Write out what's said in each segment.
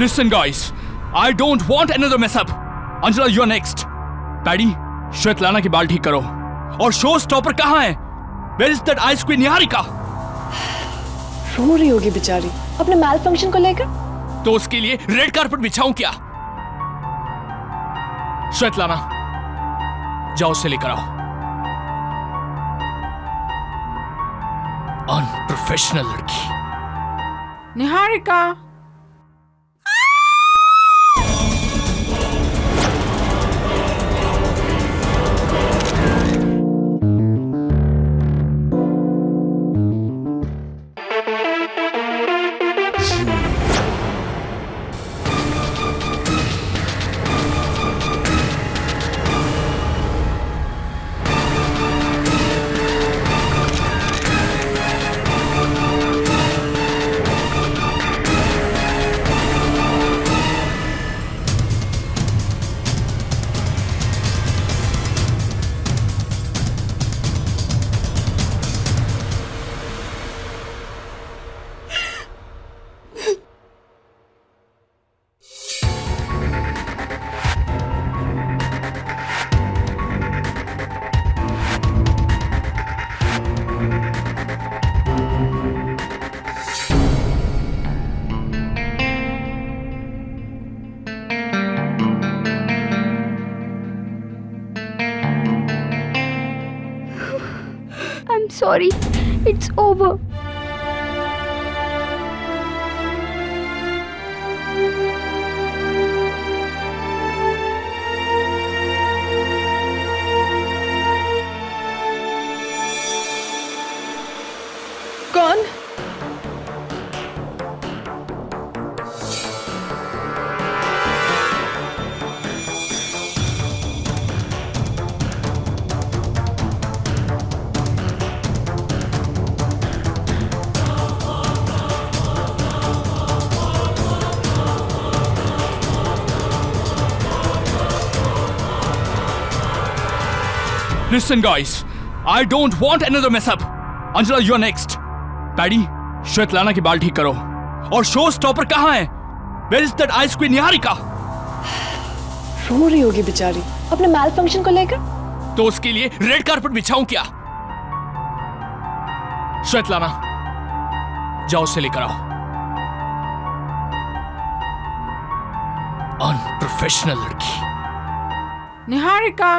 Listen, guys. I don't want another mess up. Angela, you're next. Paddy, Svetlana की बाल ठीक करो. और शो स्टॉपर कहाँ है? Where is that ice queen Niharika? रो रही होगी बेचारी अपने मैल फंक्शन को लेकर. तो उसके लिए रेड कारपेट बिछाऊं क्या? श्वेतलाना, जाओ उसे लेकर आओ. अनप्रोफेशनल लड़की. Niharika. I'm sorry. It's over. कौन? Listen, guys. I don't want another mess up. Angela, you're next. Paddy, Svetlana की बाल ठीक करो. और शो स्टॉपर कहाँ है? Where is that ice queen Niharika? रो रही होगी बेचारी अपने मैल फंक्शन को लेकर. तो उसके लिए रेड कारपेट बिछाऊं क्या? श्वेतलाना, जाओ उसे लेकर आओ. अनप्रोफेशनल लड़की. निहारिका.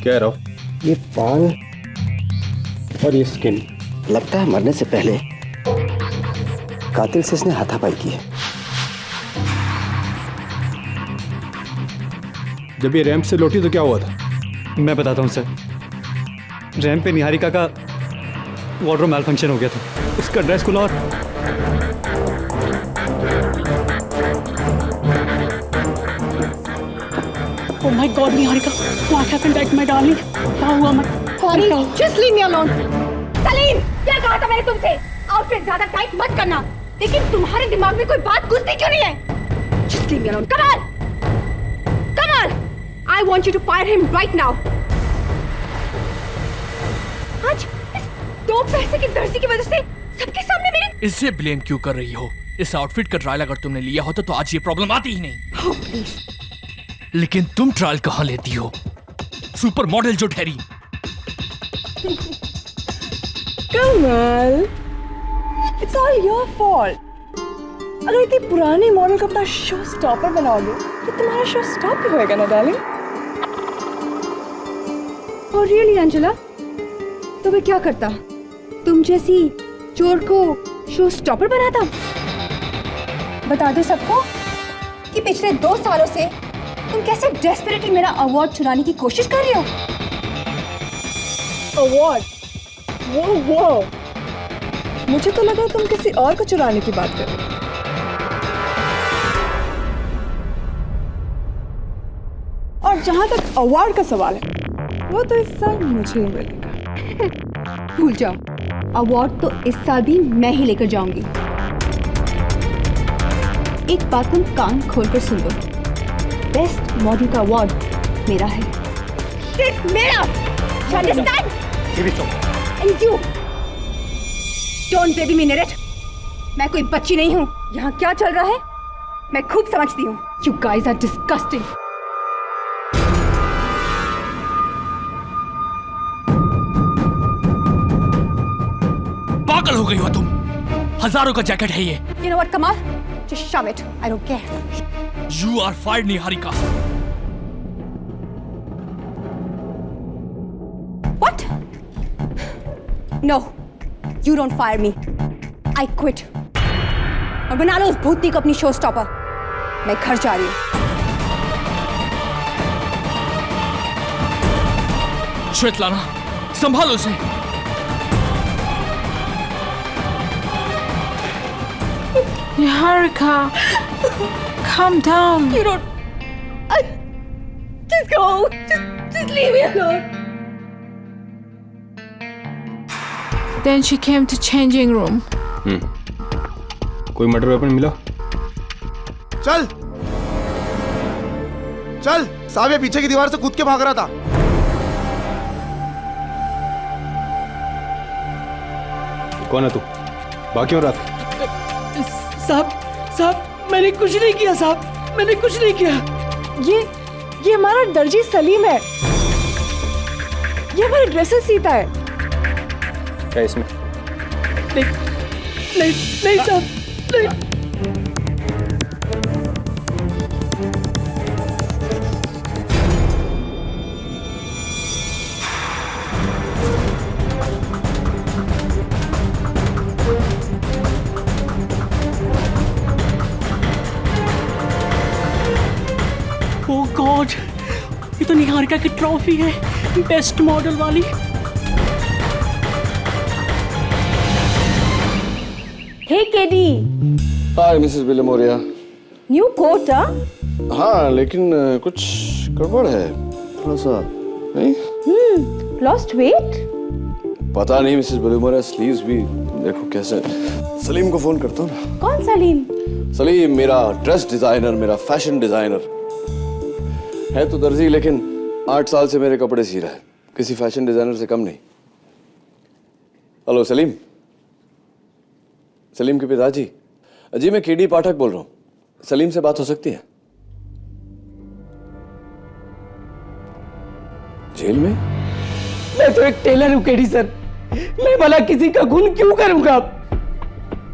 क्या रहो? ये बाल और ये स्किन लगता है मरने से पहले कातिल से इसने हाथापाई की है. जब ये रैंप से लौटी तो क्या हुआ था? मैं बताता हूँ सर. रैंप पे निहारिका का वार्डरोब मैल फंक्शन हो गया था. उसका ड्रेस खुला और Oh my God, Niharika, what happened at my darling? क्या हुआ मत? Sorry, just leave me alone. Salim, क्या कहा था मैंने तुमसे? आउटफिट ज्यादा टाइट मत करना. लेकिन तुम्हारे दिमाग में कोई बात घुसती क्यों नहीं है? Just leave me alone. Come on, come on. I want you to fire him right now. आज इस दो पैसे की दर्जी की वजह से सबके सामने मेरी. इसे ब्लेम क्यों कर रही हो? इस आउटफिट का ट्रायल अगर तुमने लिया होता तो आज ये प्रॉब्लम आती ही नहीं. Oh, please. लेकिन तुम ट्रायल कहाँ लेती हो? सुपर मॉडल जो ठहरी. कमल, it's all your fault. अगर इतनी पुरानी मॉडल को अपना शो स्टॉपर बनाओगे तो तुम्हारा शो स्टॉप ही होएगा ना डार्लिंग. और रियली अंजला, तो वे क्या करता? तुम जैसी चोर को शो स्टॉपर बनाता? बता दो सबको कि पिछले 2 सालों से तुम कैसे डेस्परेटली मेरा अवार्ड चुराने की कोशिश कर रहे हो. अवार्ड? वो मुझे तो लगा तुम किसी और को चुराने की बात कर रहे हो। और जहां तक अवार्ड का सवाल है, वो तो इस साल मुझे ही मिलेगा। भूल जाओ, अवार्ड तो इस साल भी मैं ही लेकर जाऊंगी। एक बात तुम कान खोलकर सुन लो, बेस्ट मॉडल का अवार्ड मेरा है, सिर्फ मेरा। You understand? And you don't baby me, Neret. मैं कोई बच्ची नहीं हूँ। यहाँ क्या चल रहा है मैं खूब समझती हूँ। You guys are disgusting. पागल हो गई हो तुम। हजारों का जैकेट है ये। You know what, Kamal? Just shove it. I don't care. You are fired, Niharika. What? No, you don't fire me. I quit. और बना लो उस भूतनी को अपनी शो स्टॉपर। मैं घर जा रही हूँ। श्वेतलाना, संभालो उसे। Niharika, calm down. You don't. Just go. Just leave me alone. Then she came to changing room. कोई मर्डर वेपन मिला? चल चल, साहब ये पीछे की दीवार से कूद के भाग रहा था। कौन है तू? बाकी हो रात? साहब मैंने कुछ नहीं किया साहब, मैंने कुछ नहीं किया। ये हमारा दर्जी सलीम है। ये हमारे ड्रेसेस सीता है। क्या इसमें? नहीं साहब, नहीं। ओह गॉड, ये तो निहारिका की ट्रॉफी है, बेस्ट मॉडल वाली। Hey, KD. हाय मिसेस विलियमोरिया। New coat, huh? हाँ लेकिन कुछ गड़बड़ है थोड़ा सा, नहीं? Lost weight? पता नहीं मिसेस विलियमोरिया, स्लीव्स भी देखो कैसे। सलीम को फोन करता हूँ ना। कौन सलीम? सलीम मेरा ड्रेस डिजाइनर, मेरा फैशन डिजाइनर है तो दर्जी, लेकिन 8 साल से मेरे कपड़े सी रहा है, किसी फैशन डिजाइनर से कम नहीं। हेलो सलीम। सलीम के पिताजी? जी मैं केडी पाठक बोल रहा हूँ, सलीम से बात हो सकती है? जेल में? मैं तो एक टेलर हूँ केडी सर, मैं भला किसी का खून क्यों करूंगा?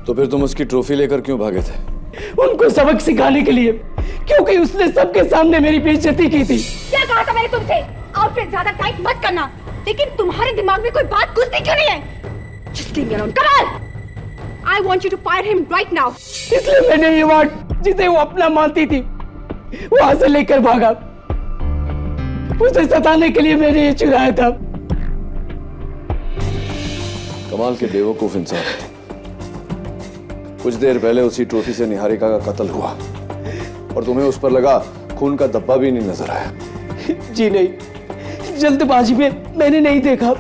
तो फिर तुम उसकी ट्रॉफी लेकर क्यों भागे थे? उनको सबक सिखाने के लिए, क्योंकि उसने सबके सामने मेरी बेइज्जती की थी। क्या कहा था मैंने तुमसे? आउटफिट ज्यादा टाइट मत करना, लेकिन तुम्हारे दिमाग में कोई बात घुसती क्यों नहीं है? Just leave me alone. Kamal! I want you to fire him right now. इसलिए मैंने ये अवार्ड, जिसे वो अपना मानती थी, वहां से लेकर भागा। उसे सताने के लिए मैंने ये चुराया था। कमाल के बेवकूफ इंसान। कुछ देर पहले उसी ट्रॉफी से निहारिका का कत्ल हुआ और तुम्हें उस पर लगा खून का धब्बा भी नहीं नजर आया। जी नहीं, जल्दबाजी में मैंने नहीं देखा।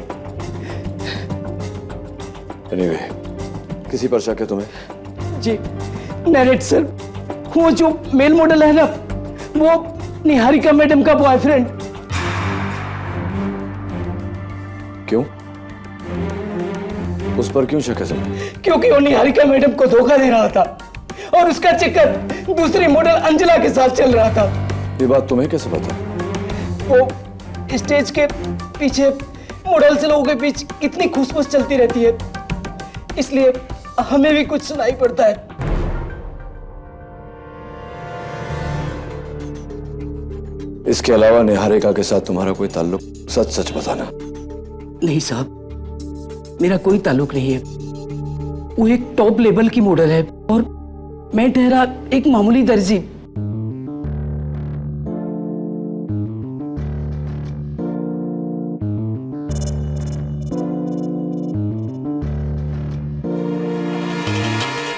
Anyway, किसी पर शक है तुम्हें? जी नरेट सर, वो जो मेल मॉडल है ना, वो निहारिका मैडम का बॉयफ्रेंड। क्यों? उस पर क्यों शक है तुम्हें? क्योंकि वो निहारिका मैडम को धोखा दे रहा था और उसका चक्कर दूसरी मॉडल अंजला के साथ चल रहा था। ये बात तुम्हें कैसे पता? वो स्टेज के पीछे मॉडल से लोगों के बीच कितनी खुशबू चलती रहती है, इसलिए हमें भी कुछ सुनाई पड़ता है। इसके अलावा निहारिका के साथ तुम्हारा कोई ताल्लुक? सच सच बताना। नहीं साहब, मेरा कोई ताल्लुक नहीं है। वो एक टॉप लेवल की मॉडल है और मैं ठहरा एक मामूली दर्जी।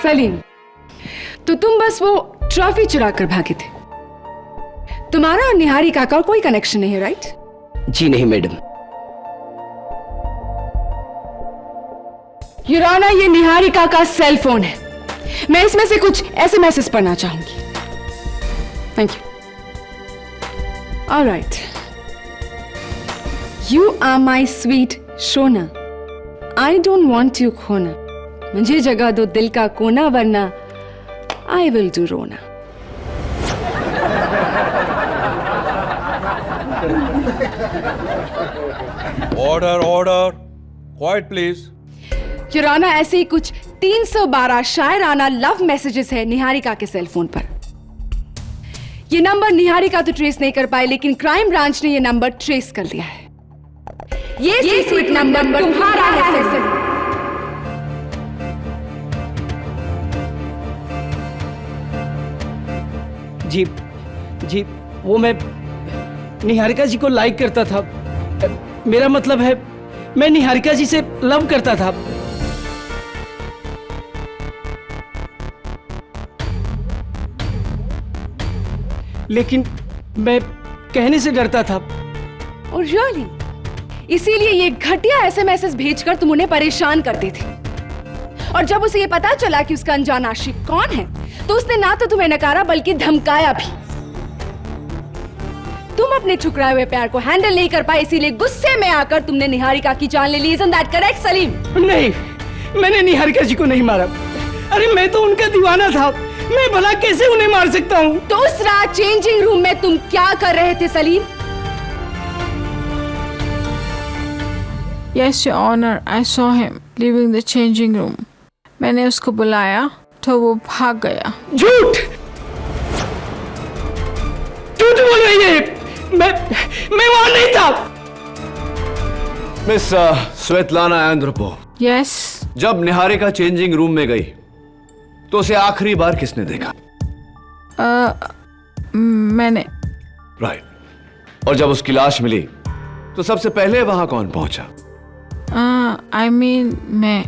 सलीम, तो तुम बस वो ट्रॉफी चुरा कर भागे थे। तुम्हारा और निहारिका का कोई कनेक्शन नहीं है, राइट? जी नहीं मैडम। योर ऑनर, ये निहारिका का सेल फोन है। मैं इसमें से कुछ एसएमएस पढ़ना चाहूंगी। Thank you. Alright. You are my sweet शोना, आई डोंट वॉन्ट यू खोना, मुझे जगह दो दिल का कोना, वरना आई विल डू रोना। Order order, quiet please. Your honour, ऐसे ही कुछ 312 शायराना लव मैसेजेस है निहारिका के सेल फोन पर। ये नंबर निहारिका तो ट्रेस नहीं कर पाए, लेकिन क्राइम ब्रांच ने ये नंबर ट्रेस कर लिया है। ये सीक्रेट नंबर तुम्हारा है सर। जी जी, वो मैं निहारिका जी को लाइक करता था। मेरा मतलब है, मैं निहारिका जी से लव करता था। लेकिन मैं कहने से डरता था। और रियली, इसीलिए ये घटिया एसएमएस भेजकर तुम उन्हें परेशान करते थे। और जब उसे ये पता चला कि उसका अनजान आशिक कौन है, तो उसने ना तो तुम्हें नकारा बल्कि धमकाया भी। तुम अपने ठुकराए हुए प्यार को हैंडल नहीं कर पाए, इसीलिए गुस्से में आकर तुमने निहारिका की जान ले ली। Isn't that correct, Salim? नहीं, मैंने निहारिका जी को नहीं मारा। अरे मैं तो उनका दीवाना था, मैं भला कैसे उन्हें मार सकता हूँ? तो उस रात चेंजिंग रूम में तुम क्या कर रहे थे Salim? Yes, Your Honor, I saw him leaving the changing room. मैंने उसको बुलाया तो वो भाग गया। झूठ! झूठ बोल रही है! मैं वहां नहीं था। मिस स्वेतलाना एंड्रोपोव, Yes, जब निहारिका चेंजिंग रूम में गई तो उसे आखिरी बार किसने देखा? मैंने। राइट। और जब उसकी लाश मिली तो सबसे पहले वहां कौन पहुंचा? I mean, मैं।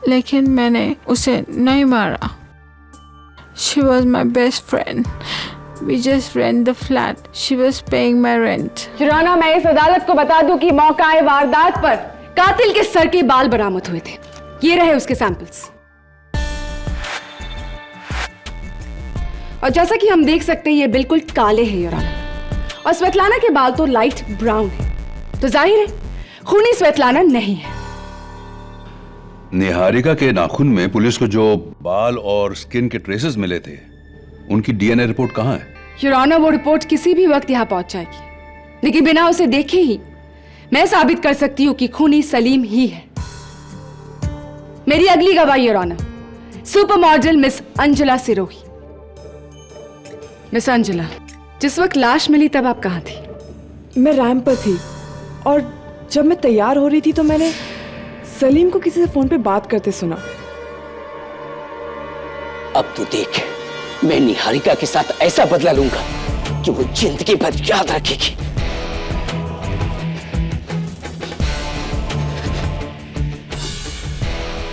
लेकिन मैंने उसे नहीं मारा। She was my best friend. We just rent the flat. She was paying my rent. जुराना, मैं इस अदालत को बता दूं कि मौका वारदात पर कातिल के सर के बाल बरामद हुए थे। ये रहे उसके सैंपल्स। और जैसा कि हम देख सकते हैं, ये बिल्कुल काले हैं युराना। और स्वेतलाना के बाल तो लाइट ब्राउन है, तो जाहिर है खूनी स्वेतलाना नहीं है। निहारिका के नाखून में पुलिस को जो बाल और स्किन के ट्रेसेस मिले थे, उनकी डीएनए रिपोर्ट कहां है? युराना, वो रिपोर्ट किसी भी वक्त यहां पहुंच जाएगी, लेकिन बिना उसे देखे ही मैं साबित कर सकती हूं कि खूनी सलीम ही है। मेरी अगली गवाह युराना, super model miss Anjula Sirohi. Miss Anjula, जिस वक्त लाश मिली तब आप कहां थी? मैं रैंप पर थी, और जब मैं तैयार हो रही थी तो मैंने सलीम को किसी से फोन पे बात करते सुना। अब तू देख, मैं निहारिका के साथ ऐसा बदला लूंगा कि वो जिंदगी भर याद रखेगी।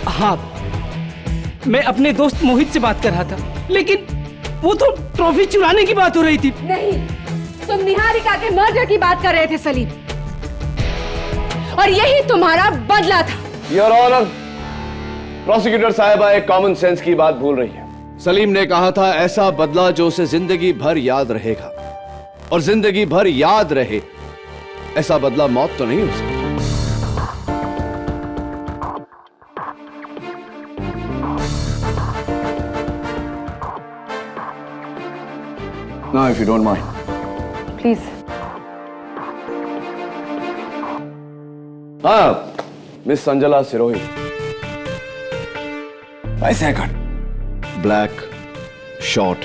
हाँ, मैं अपने दोस्त मोहित से बात कर रहा था, लेकिन वो तो ट्रॉफी चुराने की बात हो रही थी। नहीं, तुम निहारिका के मर्डर की बात कर रहे थे सलीम, और यही तुम्हारा बदला था। योर ऑनर, प्रोसिक्यूटर साहिबा एक कॉमन सेंस की बात भूल रही है। सलीम ने कहा था ऐसा बदला जो उसे जिंदगी भर याद रहेगा, और जिंदगी भर याद रहे ऐसा बदला मौत तो नहीं हो सकती। Now, if you don't mind. Please. हाँ, मिस अंजुला सिरोही। वैसे कट, ब्लैक, शॉर्ट,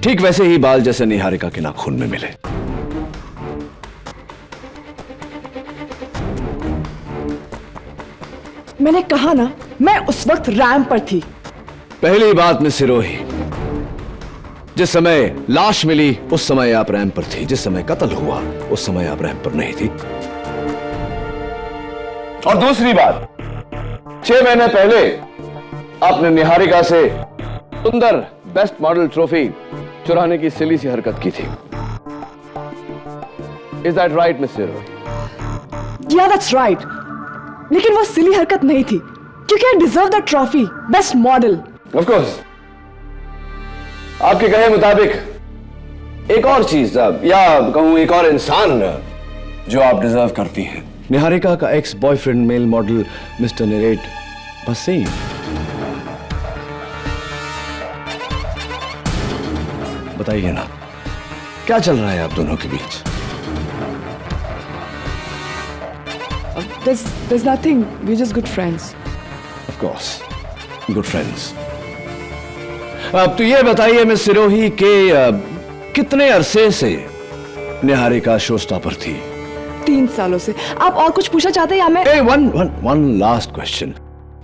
ठीक वैसे ही बाल जैसे निहारिका के नाखून में मिले। मैंने कहा ना, मैं उस वक्त रैंप पर थी। पहली बात मिस सिरोही, जिस समय लाश मिली उस समय आप रैंप पर थी, जिस समय कत्ल हुआ उस समय आप रैंप पर नहीं थी। और दूसरी बात, 6 महीने पहले आपने निहारिका से सुंदर बेस्ट मॉडल ट्रॉफी चुराने की सिली सी हरकत की थी। Is that right mister? Yeah, that's right. लेकिन वो सिली हरकत नहीं थी, क्योंकि I deserve that trophy, best model. Of course. आपके कहे मुताबिक एक और चीज या कहूं एक और इंसान जो आप डिजर्व करती हैं, निहारिका का ex boyfriend male model mister निरेट भसीन। बताइए ना, क्या चल रहा है आप दोनों के बीच? There's nothing. We're just good friends. Of course, good friends. अब तो ये बताइए मिस सिरोही के कितने अरसे से निहारिका शो स्टॉपर थी? 3 सालों से। आप और कुछ पूछना चाहते हैं या मैं? One last question.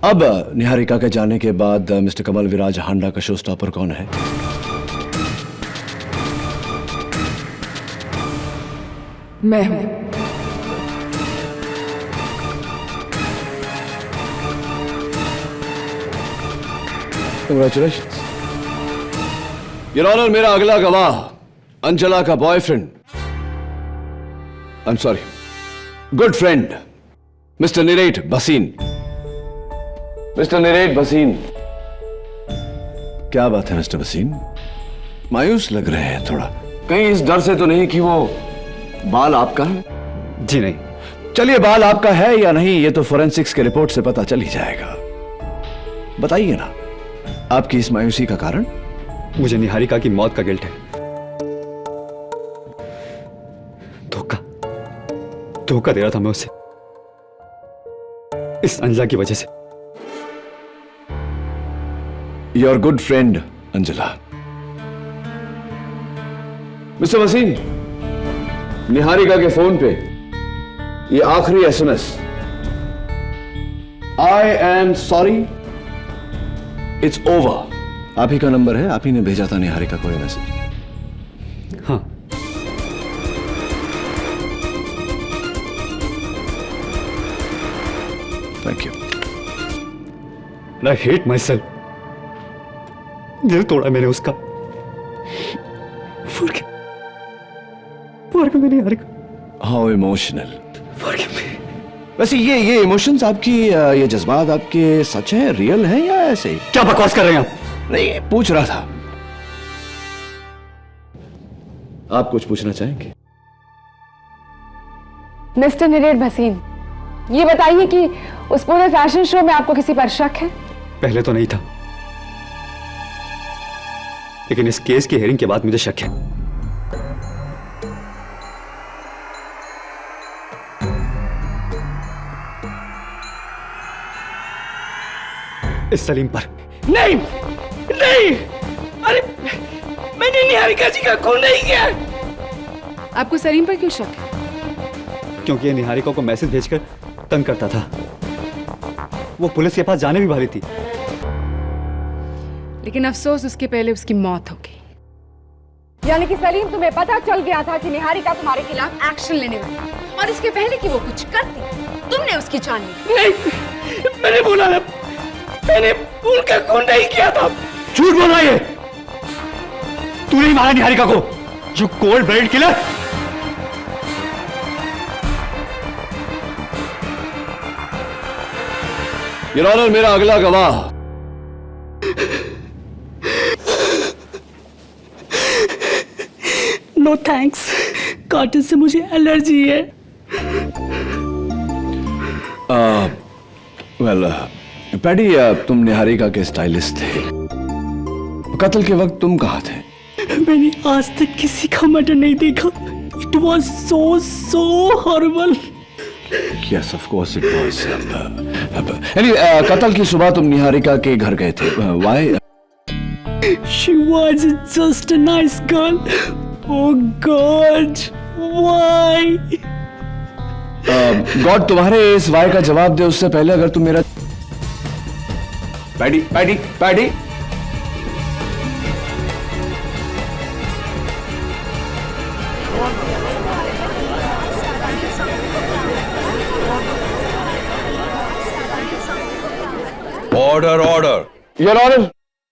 अब निहारिका के जाने के बाद मिस्टर कमल विराज हांडा का शो स्टॉपर कौन है? मैं हूं। Congratulations. Your Honor, मेरा अगला गवाह अंजला का boyfriend, I'm sorry, good friend mister निरेट भसीन। मिस्टर निरेट भसीन, क्या बात है मिस्टर भसीन? मायूस लग रहे हैं थोड़ा। कहीं इस डर से तो नहीं कि वो बाल आपका है? जी नहीं। चलिए, बाल आपका है या नहीं ये तो फोरेंसिक्स के रिपोर्ट से पता चल ही जाएगा। बताइए ना, आपकी इस मायूसी का कारण? मुझे निहारिका की मौत का गिल्ट है। धोखा दे रहा था मैं उसे, इस अंजला की वजह से। Your good friend Anjala. Mister Waseem, Niharika के फोन पे ये आखिरी SMS, I am sorry it's over, आप ही का नंबर है, आप ही ने भेजा था निहारिका को ये मैसेज? हाँ। Thank you. I hate myself. दिल तोड़ा मैंने उसका। Forgive me Niharika. How emotional. Forgive me। वैसे ये इमोशंस आपकी, ये जज्बात आपके सच हैं, रियल हैं या ऐसे ही? क्या बकवास कर रहे हैं आप? नहीं, पूछ रहा था। आप कुछ पूछना चाहेंगे? मिस्टर निरेट भसीन, ये बताइए कि उस पूरे फैशन शो में आपको किसी पर शक है? पहले तो नहीं था, लेकिन इस केस की हेयरिंग के बाद मुझे शक है। इस सलीम पर। नहीं नहीं, अरे मैंने निहारिका जी का खून नहीं किया। आपको सलीम पर क्यों शक है? क्योंकि ये निहारिका को मैसेज भेजकर तंग करता था। वो पुलिस के पास जाने भी वाली थी, लेकिन अफसोस उसके पहले उसकी मौत हो गई। यानी कि सलीम, तुम्हें पता चल गया था कि निहारिका तुम्हारे खिलाफ एक्शन लेने वाली है, और इसके पहले कि वो कुछ करती तुमने उसकी जान ली। नहीं, मैंने बोला ना, मैंने उनका खून नहीं किया था। झूठ बोल रहा है। तू नहीं मारा निहारिका को, you cold blooded killer. Your honour, मेरा अगला गवाह नो थैंक्स, कॉटन से मुझे एलर्जी है। वेल पैडी, तुम निहारिका के स्टाइलिस्ट थे, कत्ल के वक्त तुम कहाँ थे? मैंने आज तक किसी का मर्डर नहीं देखा। It was so horrible. Yes, of course it was. Anyway, कत्ल की सुबह तुम निहारिका के घर गए थे। Why? She was just a nice girl. Oh God, why? God तुम्हारे इस why का जवाब दे उससे पहले अगर तुम मेरा पैडी order order. Your honour,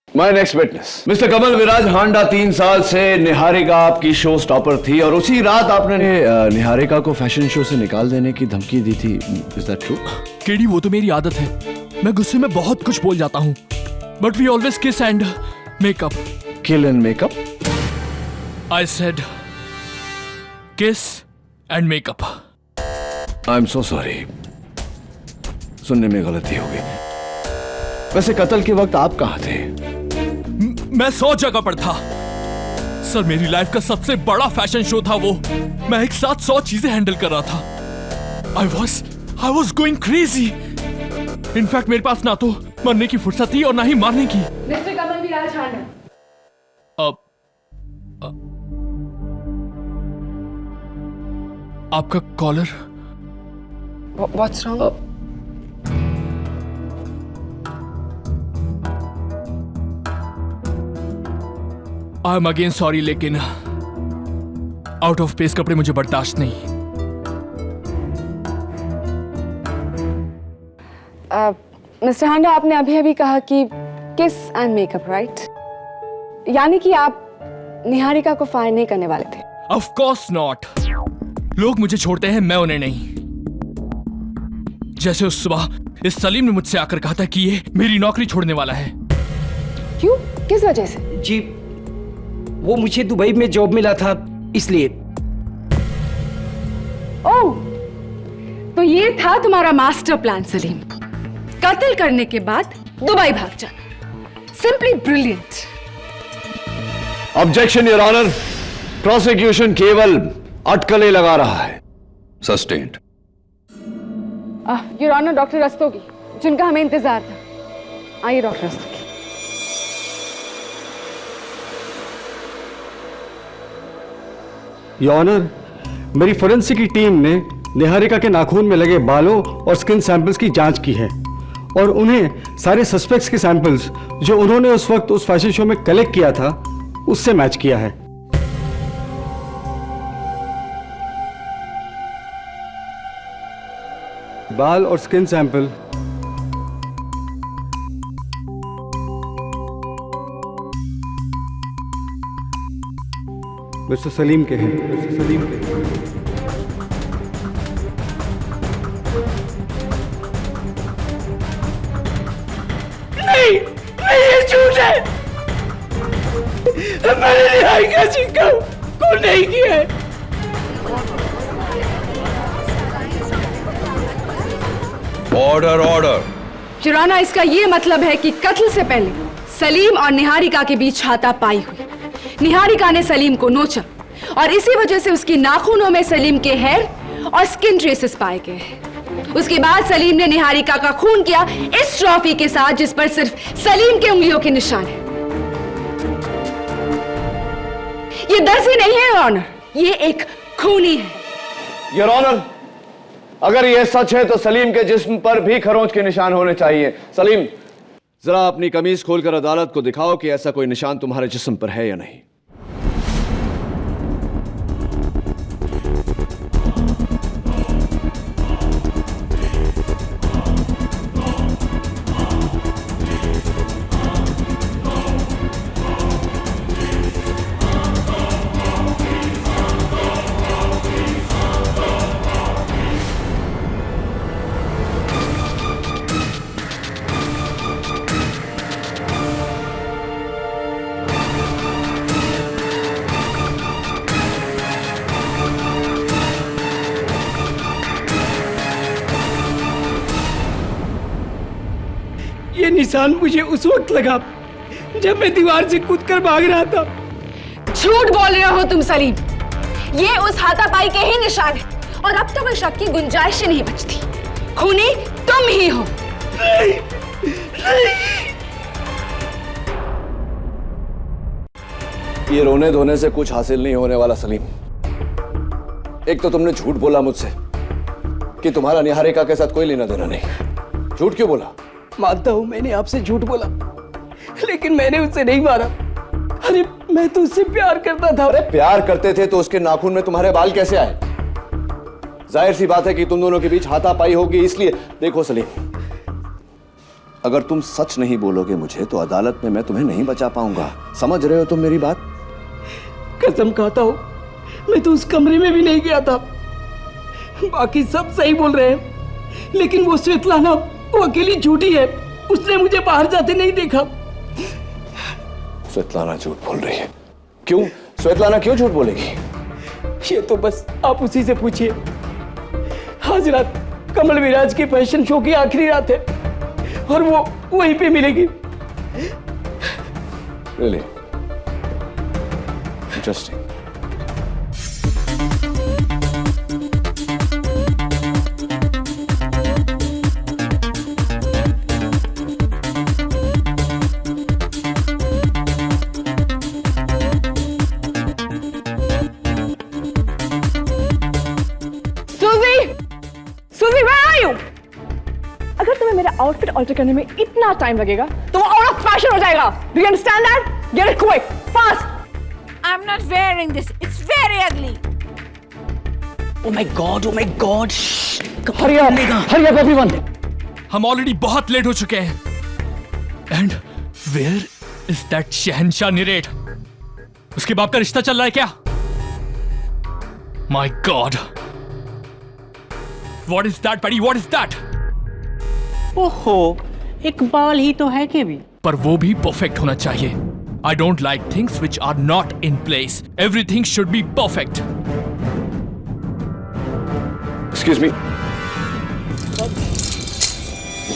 my next witness mister Kamal Viraj Handa 3 साल से निहारिका आपकी शो स्टॉपर थी और उसी रात आपने निहारिका को फैशन शो से निकाल देने की धमकी दी थी। Is that true? केडी, वो तो मेरी आदत है, मैं गुस्से में बहुत कुछ बोल जाता हूँ, but we always kiss and make up. Kill and make up? I said kiss and make up. I am so sorry, सुनने में गलती हो गई। वैसे कत्ल के वक्त आप कहां थे? मैं 100 जगह पर था सर, मेरी लाइफ का सबसे बड़ा फैशन शो था वो। मैं एक साथ 100 चीजें हैंडल कर रहा था। I was going crazy. In fact मेरे पास ना तो मरने की फुर्सत थी और ना ही मारने की। मिस्टर कमल विराज हांडा, आपका collar. What's wrong? I am again sorry, लेकिन आउट ऑफ प्लेस कपड़े मुझे बर्दाश्त नहीं। मिस्टर हांडा, आपने अभी अभी कहा कि किस एंड मेकअप, राइट? यानी कि आप निहारिका को फायर नहीं करने वाले थे? Of course not. लोग मुझे छोड़ते हैं, मैं उन्हें नहीं। जैसे उस सुबह इस सलीम ने मुझसे आकर कहा था कि ये मेरी नौकरी छोड़ने वाला है। क्यों? किस वजह से? जी, वो मुझे दुबई में जॉब मिला था इसलिए। ओह, तो ये था तुम्हारा मास्टर प्लान सलीम, कत्ल करने के बाद दुबई भाग जाना। Simply brilliant. Objection your honour, prosecution केवल अटकलें लगा रहा है। Sustained. Your honour, doctor Rastogi, जिनका हमें इंतजार था। आइए डॉक्टर रस्तोगी। योर ऑनर, मेरी फोरेंसिक की टीम ने निहारिका के नाखून में लगे बालों और स्किन सैंपल्स की जांच की है और उन्हें सारे सस्पेक्ट्स के सैंपल्स जो उन्होंने उस वक्त उस फैशन शो में कलेक्ट किया था उससे मैच किया है। बाल और स्किन सैंपल मिस्टर सलीम के हैं। मिस्टर सलीम के हैं। नहीं, ये झूठ है। मैंने निहारिका सिंह को नहीं किया है। Order order. जुराना, इसका ये मतलब है कि कत्ल से पहले सलीम और निहारिका के बीच हाथापाई हुई। निहारिका ने सलीम को नोचा और इसी वजह से उसकी नाखूनों में सलीम के हेयर और स्किन ट्रेसेस पाए गए। उसके बाद सलीम ने निहारिका का खून किया इस ट्रॉफी के साथ जिस पर सिर्फ सलीम के उंगलियों के निशान है। ये दर्जी नहीं है योर ऑनर, ये एक खूनी है। योर ऑनर, अगर यह सच है तो सलीम के जिस्म पर भी खरोंच के निशान होने चाहिए। सलीम, जरा अपनी कमीज खोलकर अदालत को दिखाओ कि ऐसा कोई निशान तुम्हारे जिस्म पर है या नहीं। ये निशान मुझे उस वक्त लगा जब मैं दीवार से कूदकर भाग रहा था। झूठ बोल रहे हो तुम सलीम, ये उस हाथापाई के ही निशान है और अब तो कोई शक की गुंजाइश ही नहीं बचती। खूनी तुम ही हो। नहीं, नहीं। ये रोने धोने से कुछ हासिल नहीं होने वाला सलीम। एक तो तुमने झूठ बोला मुझसे कि तुम्हारा निहारिका के साथ कोई लेना देना नहीं। झूठ क्यों बोला? मानता हूं मैंने आपसे झूठ बोला, लेकिन मैंने उसे नहीं मारा। अरे मैं तो उससे प्यार करता था। अरे प्यार करते थे तो उसके नाखून में तुम्हारे बाल कैसे आए? जाहिर सी बात है कि तुम दोनों के बीच हाथापाई होगी, इसलिए। देखो सलीम, अगर तुम सच नहीं बोलोगे मुझे तो अदालत में मैं तुम्हें नहीं बचा पाऊंगा। समझ रहे हो तुम मेरी बात? कसम खाता हूँ, मैं तो उस कमरे में भी नहीं गया था। बाकी सब सही बोल रहे हैं, लेकिन वो स्वेतलाना वो अकेली झूठी है। उसने मुझे बाहर जाते नहीं देखा। स्वेतलाना झूठ बोल रही है। क्यों? स्वेतलाना क्यों झूठ बोलेगी? ये तो बस आप उसी से पूछिए। आज रात कमल विराज के फैशन शो की आखिरी रात है और वो वहीं पे मिलेगी। Really? Interesting. सूजी, where are you? अगर तुम्हें मेरा आउटफिट ऑल्टर करने में इतना टाइम लगेगा तो वो आउट ऑफ फैशन हो जाएगा। Do you understand that? Get it quick, fast. I'm not wearing this. It's very ugly. Oh my God. Hurry up everyone. हम ऑलरेडी बहुत लेट हो चुके हैं। एंड वेयर इज दैट शहनशाह निरेट? उसके बाप का रिश्ता चल रहा है क्या? My God, what is that paddy? What is that? ओहो, एक बाल ही तो है के भी। पर वो भी परफेक्ट होना चाहिए। I don't like things which are not in place. Everything should be perfect. Excuse me.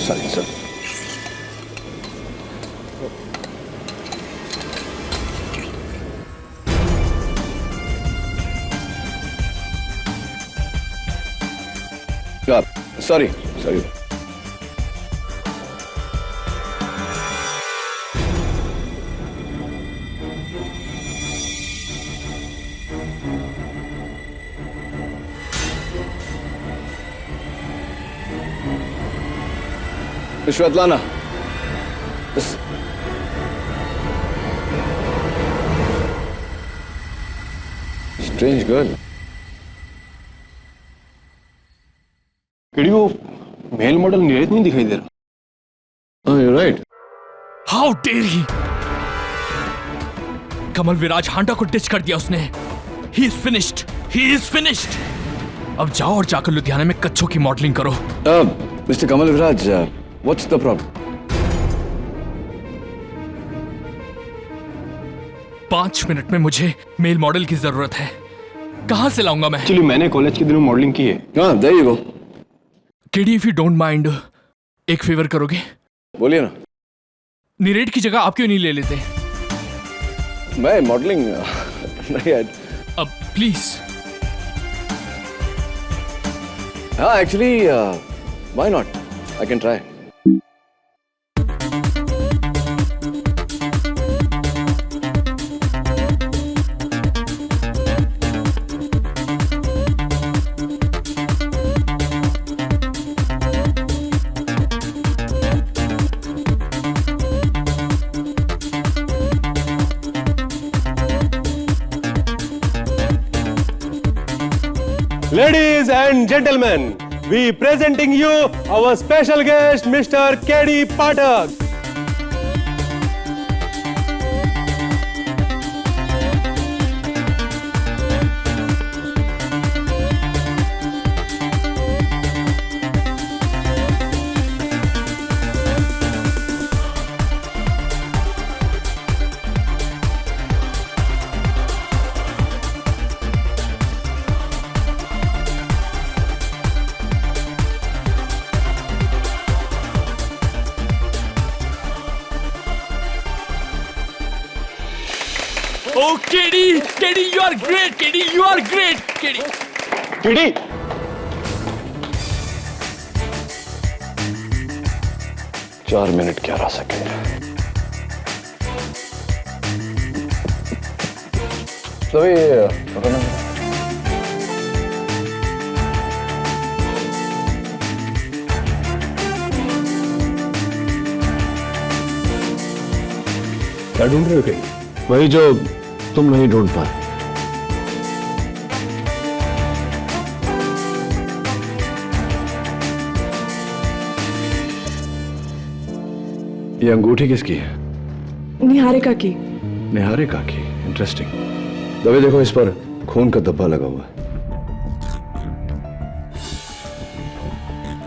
Sorry, sir. Sorry. Svetlana. Strange girl. केडी वो मेल मॉडल नीरज नहीं दिखाई दे रहा। Oh, you're right. How dare he! Kamal Viraj Handa को डिच कर दिया उसने। He is finished. अब जाओ और जाकर लुधियाना में कच्छों की मॉडलिंग करो। Mr. Kamal Viraj, what's the problem? 5 minute में मुझे मेल मॉडल की जरूरत है। कहां से लाऊंगा मैं? एक्चुअली मैंने कॉलेज के दिनों मॉडलिंग की है। हाँ, there you go. KD, if you don't mind, एक फेवर करोगे? बोलिए ना। निरेट की जगह आप क्यों नहीं ले लेते? मैं मॉडलिंग नहीं है। अब प्लीज। हाँ, actually why not? I can try. Ladies and gentlemen, we presenting you our special guest, Mr. K.D. Pathak. Oh, KD, you are great. KD, you are great. KD. KD. चार minute 11 second. तो ये पता नहीं। क्या ढूंढ रहे हो KD? वही जो तुम नहीं ढूंढ पाए। ये अंगूठी किसकी है? निहारिका की। निहारिका की। इंटरेस्टिंग। दबे देखो, इस पर खून का धब्बा लगा हुआ है।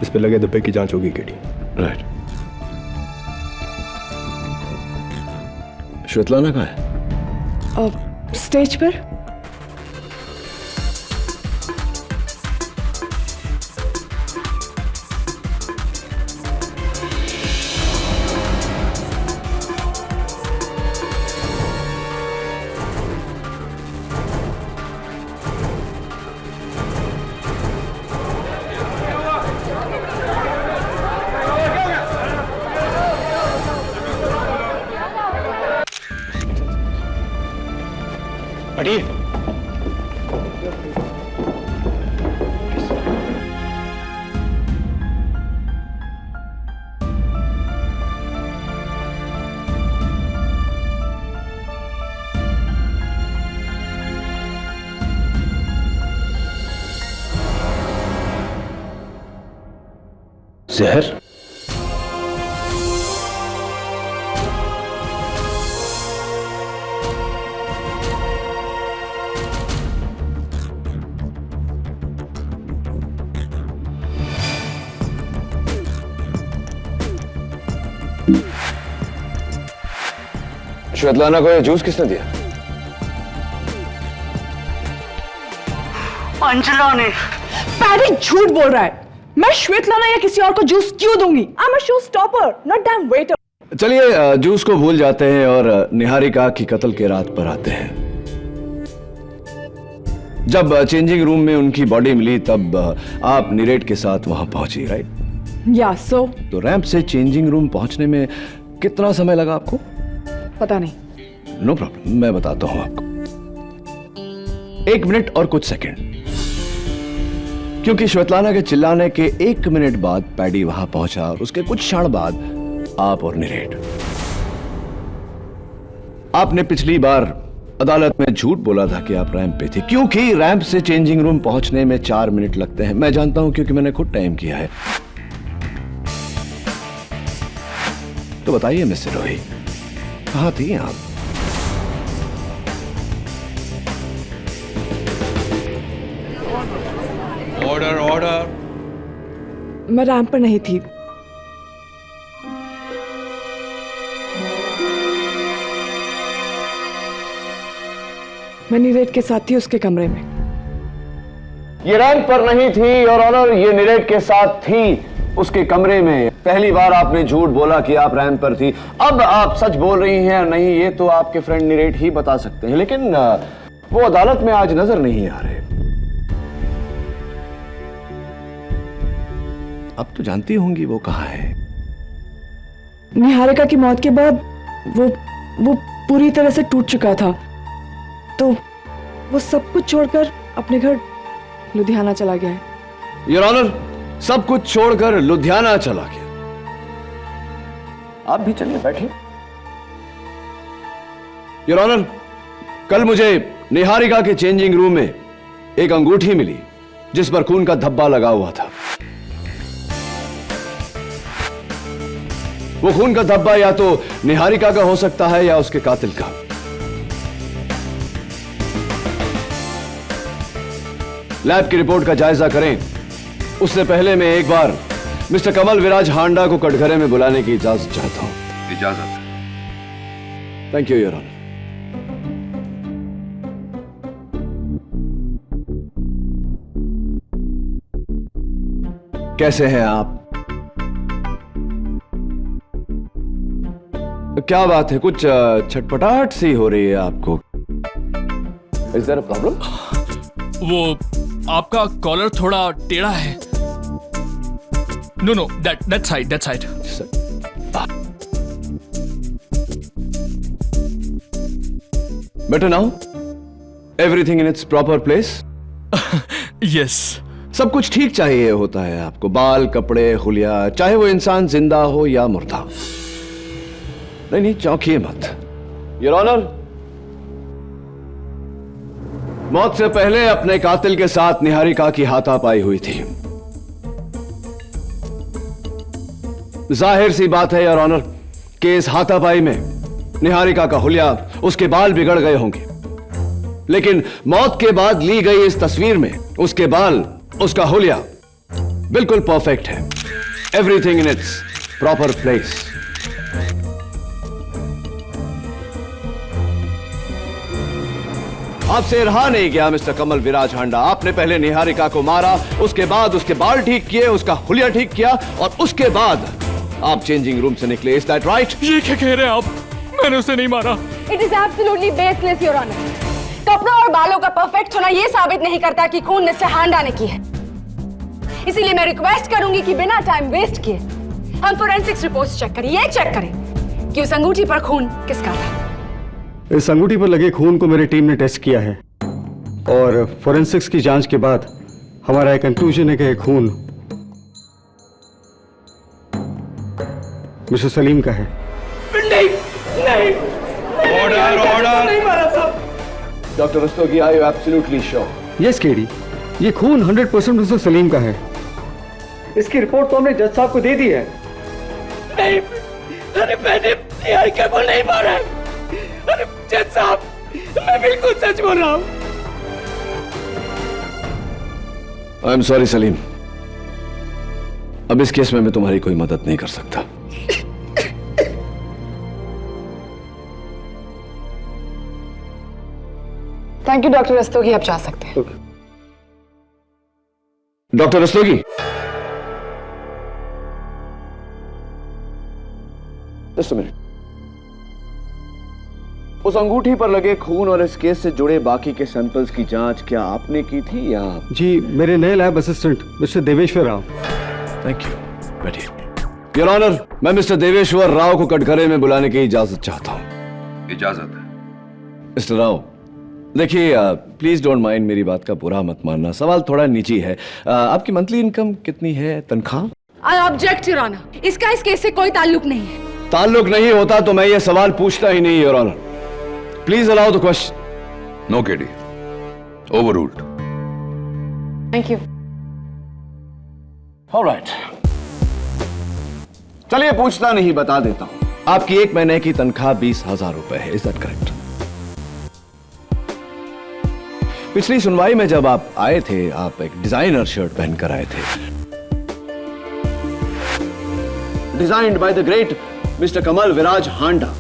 इस पे लगे धब्बे की जांच होगी केडी। राइट। श्वेतलाना कहाँ है? स्टेज पर। हटिए। जहर? श्वेतलाना को ये जूस किसने दिया? अंजना ने। पैडी झूठ बोल रहा है। मैं श्वेतलाना या किसी और को जूस क्यों दूंगी? I am a show stopper, not dam waiter. चलिए जूस को भूल जाते हैं और निहारिका की कत्ल के रात पर आते हैं। जब चेंजिंग रूम में उनकी बॉडी मिली तब आप नीरेट के साथ वहां पहुंची, राइट? या सो। तो रैंप से चेंजिंग रूम पहुंचने में कितना समय लगा आपको? पता नहीं। नो प्रॉब्लम, मैं बताता हूं आपको। 1 मिनट और कुछ सेकंड, क्योंकि श्वेतलाना के चिल्लाने के 1 मिनट बाद पैडी वहां पहुंचा और उसके कुछ क्षण बाद आप और नीरेट। आपने पिछली बार अदालत में झूठ बोला था कि आप रैंप पे थे, क्योंकि रैंप से चेंजिंग रूम पहुंचने में 4 मिनट लगते हैं। मैं जानता हूं क्योंकि मैंने खुद टाइम किया है। तो बताइए मिस्टर रोही, कहां थी आप? Order order. मैं रैंप पर नहीं थी। मैं नीरेट के साथ थी उसके कमरे में। ये रैंप पर नहीं थी और ऑनर, ये नीरेट के साथ थी उसके कमरे में। पहली बार आपने झूठ बोला कि आप रैंप पर थी, अब आप सच बोल रही हैं या नहीं ये तो आपके फ्रेंड नीरेट ही बता सकते हैं, लेकिन वो अदालत में आज नजर नहीं आ रहे। अब तो जानती होंगी वो कहां है। निहारिका की मौत के बाद वो पूरी तरह से टूट चुका था, तो वो सब कुछ छोड़कर अपने घर लुधियाना चला गया है। योर ऑनर, सब कुछ छोड़कर लुधियाना चला गया। आप भी चलिए, बैठिए। योर ऑनर, कल मुझे निहारिका के चेंजिंग रूम में एक अंगूठी मिली जिस पर खून का धब्बा लगा हुआ था। वो खून का धब्बा या तो निहारिका का हो सकता है या उसके कातिल का। लैब की रिपोर्ट का जायजा करें, उससे पहले मैं एक बार मिस्टर कमल विराज हांडा को कटघरे में बुलाने की इजाजत चाहता हूं। इजाजत। Thank you your honour. कैसे हैं आप? क्या बात है, कुछ छटपटाहट सी हो रही है आपको? Is there a problem? वो आपका कॉलर थोड़ा टेढ़ा है। No that side. Better now? Everything in its proper place? Yes. सब कुछ ठीक चाहिए होता है आपको, बाल, कपड़े, हुलिया, चाहे वो इंसान जिंदा हो या मुर्दा। नहीं, चौंकिए मत। योर ऑनर, मौत से पहले अपने कातिल के साथ निहारिका की हाथापाई हुई थी। जाहिर सी बात है योर ऑनर कि इस हाथापाई में निहारिका का हुलिया, उसके बाल बिगड़ गए होंगे, लेकिन मौत के बाद ली गई इस तस्वीर में उसके बाल, उसका हुलिया बिल्कुल परफेक्ट है। Everything in its proper place. आपसे रहा नहीं गया मिस्टर कमल विराज हांडा। आपने पहले निहारिका को मारा, उसके बाद उसके बाल ठीक किए, उसका हुलिया ठीक किया और उसके बाद आप चेंजिंग रूम से निकले। Is that right? ये क्या कह रहे हैं आप? मैंने उसे नहीं मारा। It is absolutely baseless your honour. कपड़ों और बालों का परफेक्ट होना यह साबित नहीं करता कि खून मिस्टर हांडा ने की है। इसीलिए मैं रिक्वेस्ट करूंगी कि बिना टाइम वेस्ट किए हम फोरेंसिक्स रिपोर्ट्स चेक करें। ये चेक करें कि उस अंगूठी पर खून किसका था। इस अंगूठी पर लगे खून को मेरी टीम ने टेस्ट किया है और फोरेंसिक्स की जांच के बाद हमारा एक कंक्लूजन है कि यह खून मिस्टर सलीम का है। नहीं नहीं, ऑर्डर, ऑर्डर। नहीं मारा साहब। Doctor Rastogi, are you absolutely sure? Yes KD, ये खून 100% मिस्टर सलीम का है। इसकी रिपोर्ट तो हमने जज साहब को दे दी है। नहीं, अरे मैंने निहारिका को नहीं मारा है। अरे जज साहब, मैं बिल्कुल सच बोल रहा हूँ। आई एम सॉरी सलीम, अब इस केस में मैं तुम्हारी कोई मदद नहीं कर सकता। थैंक यू डॉक्टर रस्तोगी, आप जा सकते हैं। Doctor Rastogi, just a minute. उस अंगूठी पर लगे खून और इस केस से जुड़े बाकी के सैंपल्स की जांच क्या आपने की थी या? जी, मेरे नए lab assistant mister Deveshwar Rao. Thank you, बैठिए। योर ऑनर, मैं मिस्टर देवेश्वर राव को कटघरे में बुलाने की इजाजत चाहता हूं। इजाजत है। मिस्टर राव, देखिए प्लीज डोंट माइंड, मेरी बात का बुरा मत मानना, सवाल थोड़ा निजी है। आपकी मंथली इनकम कितनी है, तनख्वाह? आई ऑब्जेक्ट योर ऑनर, इसका इस केस से कोई ताल्लुक नहीं है। ताल्लुक नहीं होता तो मैं ये सवाल पूछता ही नहीं, your honour. Please allow the question. No KD, overruled. Thank you. Alright, चलिए पूछता नहीं, बता देता हूं। आपकी एक महीने की तनख्वाह 20,000 रुपए है, इज दैट करेक्ट? पिछली सुनवाई में जब आप आए थे, आप एक डिजाइनर शर्ट पहनकर आए थे, designed by the great mister Kamal Viraj Handa.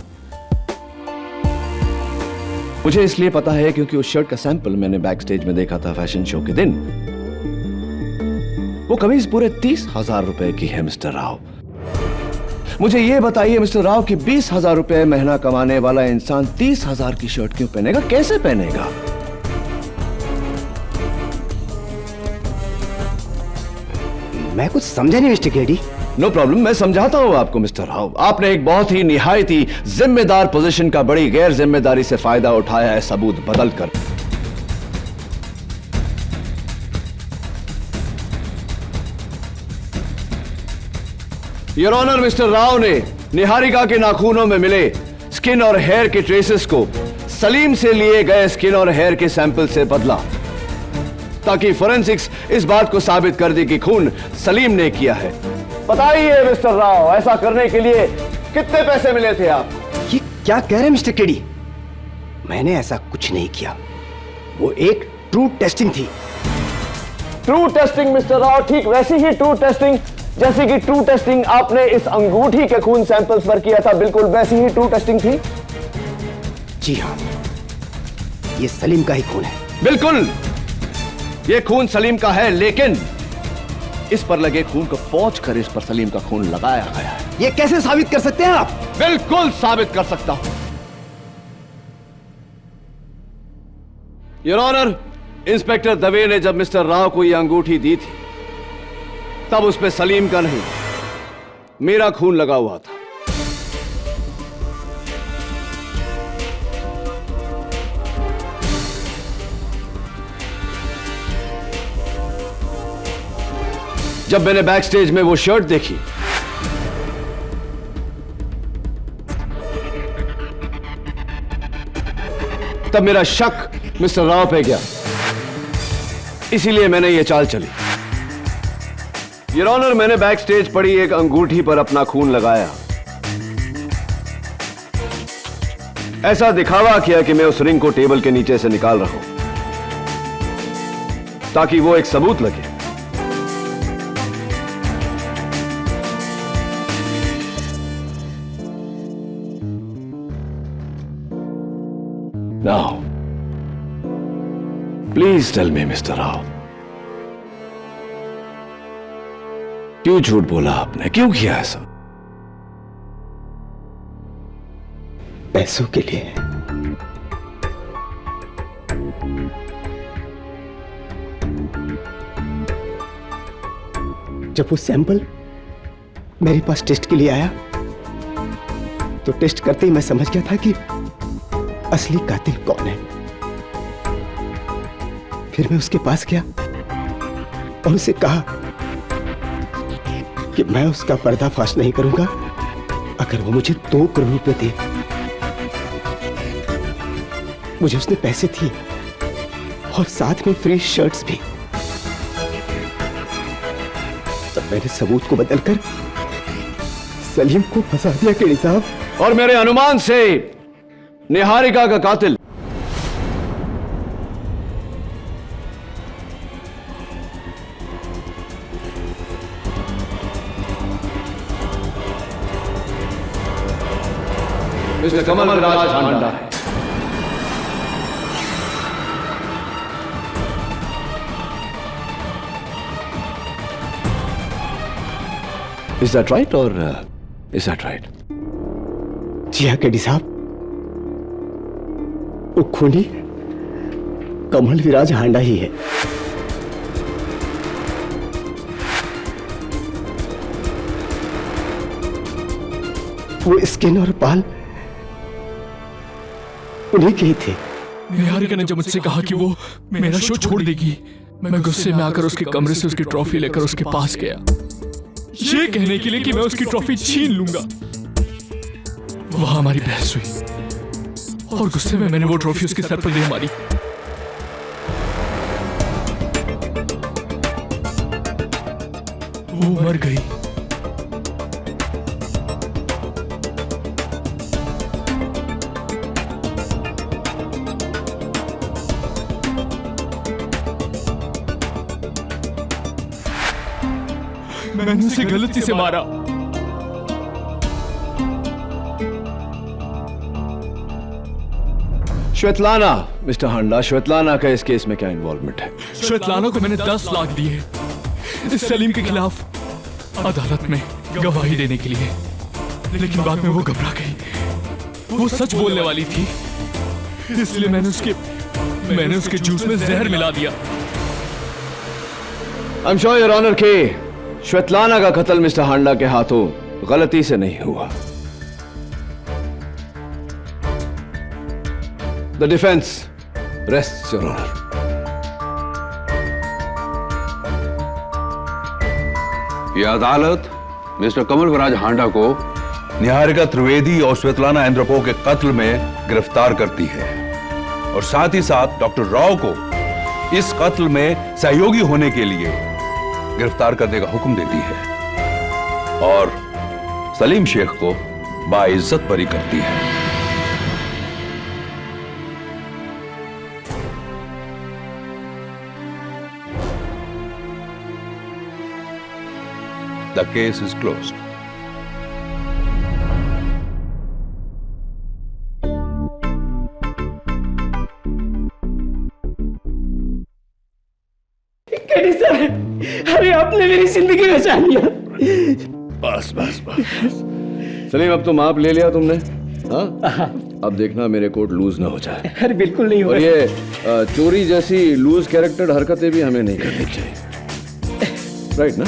मुझे इसलिए पता है क्योंकि उस शर्ट का सैंपल मैंने बैक स्टेज में देखा था फैशन शो के दिन। वो कमीज पूरे 30,000 रुपए की है मिस्टर राव। मुझे यह बताइए मिस्टर राव कि 20,000 रुपए महीना कमाने वाला इंसान 30,000 की शर्ट क्यों पहनेगा, कैसे पहनेगा? मैं कुछ समझा नहीं मिस्टर केडी। नो प्रॉब्लम, मैं समझाता हूं आपको मिस्टर राव। आपने एक बहुत ही निहायती जिम्मेदार पोजीशन का बड़ी गैर जिम्मेदारी से फायदा उठाया है, सबूत बदलकर। योर ऑनर, मिस्टर राव ने निहारिका के नाखूनों में मिले स्किन और हेयर के ट्रेसेस को सलीम से लिए गए स्किन और हेयर के सैंपल से बदला ताकि फोरेंसिक्स इस बात को साबित कर दे कि खून सलीम ने किया है। बताइए मिस्टर राव, ऐसा करने के लिए कितने पैसे मिले थे आप? ये क्या कह रहे हैं मिस्टर केडी? मैंने ऐसा कुछ नहीं किया। वो एक ट्रू टेस्टिंग थी। ट्रू टेस्टिंग मिस्टर राव, ठीक वैसी ही ट्रू टेस्टिंग जैसी कि ट्रू टेस्टिंग आपने इस अंगूठी के खून सैंपल्स पर किया था, बिल्कुल वैसी ही ट्रू टेस्टिंग थी। जी हाँ, ये सलीम का ही खून है। बिल्कुल, ये खून सलीम का है, लेकिन इस पर लगे खून को पोंछकर इस पर सलीम का खून लगाया गया है। ये कैसे साबित कर सकते हैं आप? बिल्कुल साबित कर सकता हूं। योर ऑनर, इंस्पेक्टर दवे ने जब मिस्टर राव को यह अंगूठी दी थी तब उस पे सलीम का नहीं, मेरा खून लगा हुआ था। जब मैंने बैक स्टेज में वो शर्ट देखी तब मेरा शक मिस्टर राव पे गया, इसीलिए मैंने ये चाल चली। योर ऑनर, मैंने बैक स्टेज पड़ी एक अंगूठी पर अपना खून लगाया ऐसा दिखावा किया कि मैं उस रिंग को टेबल के नीचे से निकाल रहा हूं, ताकि वो एक सबूत लगे। Now, please tell me, Mr. Rao, क्यों झूठ बोला आपने? क्यों किया ऐसा? पैसों के लिए। जब वो सैंपल मेरे पास टेस्ट के लिए आया तो टेस्ट करते ही मैं समझ गया था कि असली कातिल कौन है। फिर मैं उसके पास गया और उसे कहा कि मैं उसका पर्दाफाश नहीं करूंगा अगर वो मुझे 2 करोड़ रुपए दे। मुझे उसने पैसे दिए और साथ में फ्री शर्ट्स भी। तब मैंने सबूत को बदलकर सलीम को फंसा दिया केडी साहब। और मेरे अनुमान से निहारिका का कातिल मिस्टर कमल विराज हांडा है। Is that right or is that right? जी हाँ केडी साहब, वो खूनी कमल विराज हांडा ही है। वो स्किन और बाल उन्हीं के ही थे। निहारिका ने जब मुझसे कहा कि वो मेरा शो छोड़ देगी, मैं गुस्से में आकर उसके कमरे से उसकी ट्रॉफी लेकर उसके पास गया, ये कहने के लिए कि मैं उसकी ट्रॉफी छीन लूंगा। वहां हमारी बहस हुई और गुस्से में मैंने वो ट्रॉफी उसके सर पर दे मारी। वो मर गई। मैंने उसे गलती से मारा। श्वेतलाना, मिस्टर हांडा, श्वेतलाना का इस केस में क्या इन्वॉल्वमेंट है? श्वेतलाना को मैंने 10 लाख दिए इस सलीम के खिलाफ अदालत में गवाही देने के लिए, लेकिन बाद में वो घबरा गई। वो सच बोलने वाली थी, इसलिए मैंने उसके जूस में जहर मिला दिया। I am sure your honour के श्वेतलाना का कत्ल मिस्टर हांडा के हाथों गलती से नहीं हुआ। The defence rests your honour. यह अदालत मिस्टर कमल विराज हांडा को निहारिका त्रिवेदी और श्वेतलाना एंद्रोपो के कत्ल में गिरफ्तार करती है और साथ ही साथ डॉक्टर राव को इस कत्ल में सहयोगी होने के लिए गिरफ्तार करने का हुक्म देती है और सलीम शेख को बाइज्जत बरी करती है। The case is closed. KD sir, अरे आपने मेरी जिंदगी बचा लिया। बस बस बस सलीम, अब तो माप ले लिया तुमने। हाँ, अब देखना मेरे कोर्ट लूज ना हो जाए। अरे बिल्कुल नहीं और ये चोरी जैसी लूज कैरेक्टर हरकतें भी हमें नहीं करनी चाहिए, राइट ना?